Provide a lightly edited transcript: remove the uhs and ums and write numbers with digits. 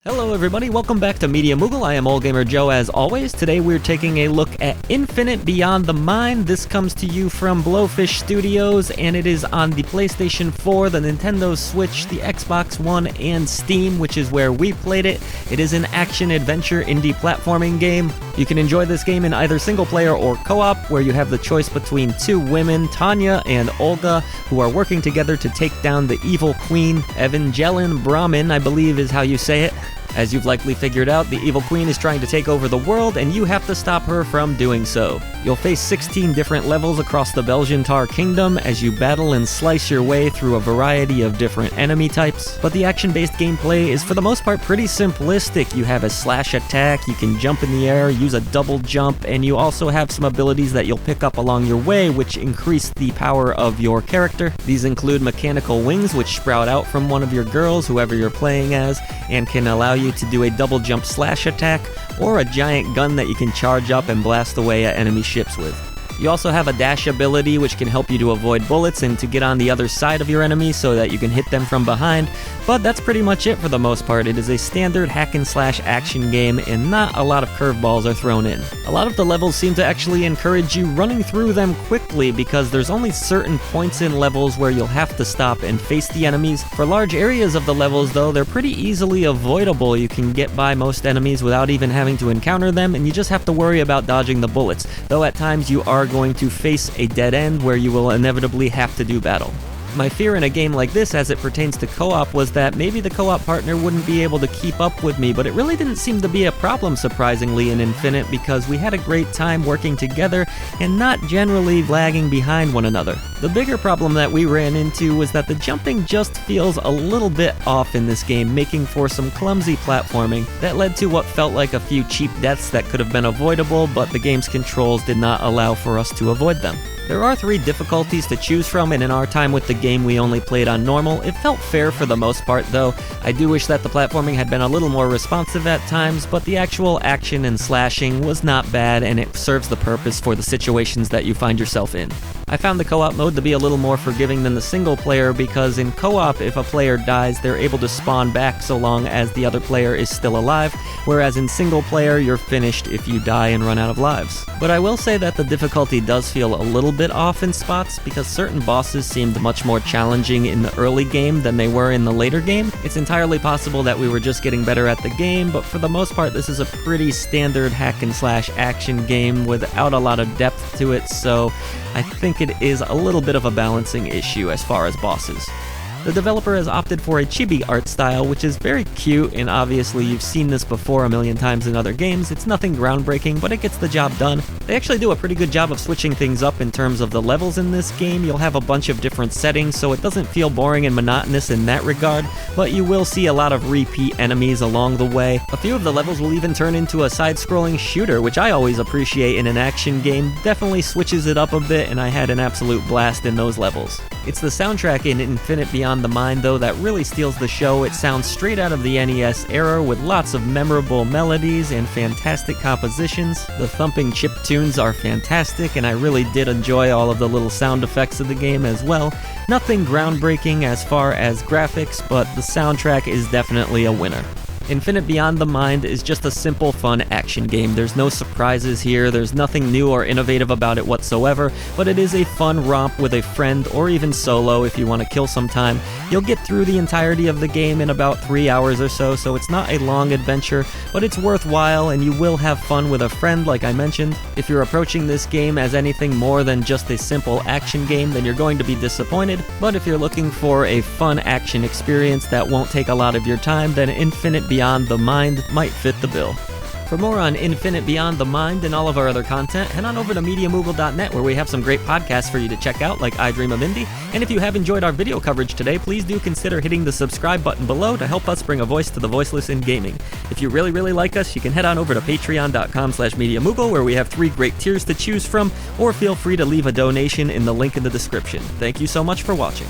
Hello everybody, welcome back to Media Moogle. I am Ole Gamer Joe as always. Today we're taking a look at Infinite Beyond the Mind. This comes to you from Blowfish Studios and it is on the PlayStation 4, the Nintendo Switch, the Xbox One, and Steam, which is where we played it. It is an action-adventure indie platforming game. You can enjoy this game in either single player or co-op, where you have the choice between two women, Tanya and Olga, who are working together to take down the evil Queen Evangelyn Bramann, I believe is how you say it. As you've likely figured out, the evil queen is trying to take over the world, and you have to stop her from doing so. You'll face 16 different levels across the Beljantaur Kingdom as you battle and slice your way through a variety of different enemy types. But the action-based gameplay is for the most part pretty simplistic. You have a slash attack, you can jump in the air, use a double jump, and you also have some abilities that you'll pick up along your way which increase the power of your character. These include mechanical wings which sprout out from one of your girls, whoever you're playing as, and can allow you to do a double jump slash attack, or a giant gun that you can charge up and blast away at enemy ships with. You also have a dash ability which can help you to avoid bullets and to get on the other side of your enemy so that you can hit them from behind, but that's pretty much it for the most part. It is a standard hack and slash action game and not a lot of curveballs are thrown in. A lot of the levels seem to actually encourage you running through them quickly because there's only certain points in levels where you'll have to stop and face the enemies. For large areas of the levels though, they're pretty easily avoidable. You can get by most enemies without even having to encounter them, and you just have to worry about dodging the bullets, though at times you are going to face a dead end where you will inevitably have to do battle. My fear in a game like this as it pertains to co-op was that maybe the co-op partner wouldn't be able to keep up with me, but it really didn't seem to be a problem surprisingly in Infinite because we had a great time working together and not generally lagging behind one another. The bigger problem that we ran into was that the jumping just feels a little bit off in this game, making for some clumsy platforming that led to what felt like a few cheap deaths that could have been avoidable, but the game's controls did not allow for us to avoid them. There are 3 difficulties to choose from, and in our time with the game we only played on normal. It felt fair for the most part though. I do wish that the platforming had been a little more responsive at times, but the actual action and slashing was not bad and it serves the purpose for the situations that you find yourself in. I found the co-op mode to be a little more forgiving than the single player because in co-op if a player dies they're able to spawn back so long as the other player is still alive, whereas in single player you're finished if you die and run out of lives. But I will say that the difficulty does feel a little bit off in spots because certain bosses seemed much more challenging in the early game than they were in the later game. It's entirely possible that we were just getting better at the game, but for the most part this is a pretty standard hack and slash action game without a lot of depth to it, so I think it is a little bit of a balancing issue as far as bosses. The developer has opted for a chibi art style, which is very cute, and obviously you've seen this before a million times in other games. It's nothing groundbreaking, but it gets the job done. They actually do a pretty good job of switching things up in terms of the levels in this game. You'll have a bunch of different settings, so it doesn't feel boring and monotonous in that regard, but you will see a lot of repeat enemies along the way. A few of the levels will even turn into a side-scrolling shooter, which I always appreciate in an action game. Definitely switches it up a bit, and I had an absolute blast in those levels. It's the soundtrack in Infinite Beyond the Mind, though, that really steals the show. It sounds straight out of the NES era with lots of memorable melodies and fantastic compositions. The thumping chip tunes are fantastic, and I really did enjoy all of the little sound effects of the game as well. Nothing groundbreaking as far as graphics, but the soundtrack is definitely a winner. Infinite Beyond the Mind is just a simple, fun action game. There's no surprises here, there's nothing new or innovative about it whatsoever, but it is a fun romp with a friend or even solo if you want to kill some time. You'll get through the entirety of the game in about 3 hours or so, so it's not a long adventure, but it's worthwhile and you will have fun with a friend like I mentioned. If you're approaching this game as anything more than just a simple action game, then you're going to be disappointed, but if you're looking for a fun action experience that won't take a lot of your time, then Infinite Beyond the Mind might fit the bill. For more on Infinite Beyond the Mind and all of our other content, head on over to MediaMoogle.net where we have some great podcasts for you to check out like I Dream of Indie. And if you have enjoyed our video coverage today, please do consider hitting the subscribe button below to help us bring a voice to the voiceless in gaming. If you really like us, you can head on over to patreon.com/MediaMoogle where we have 3 great tiers to choose from, or feel free to leave a donation in the link in the description. Thank you so much for watching.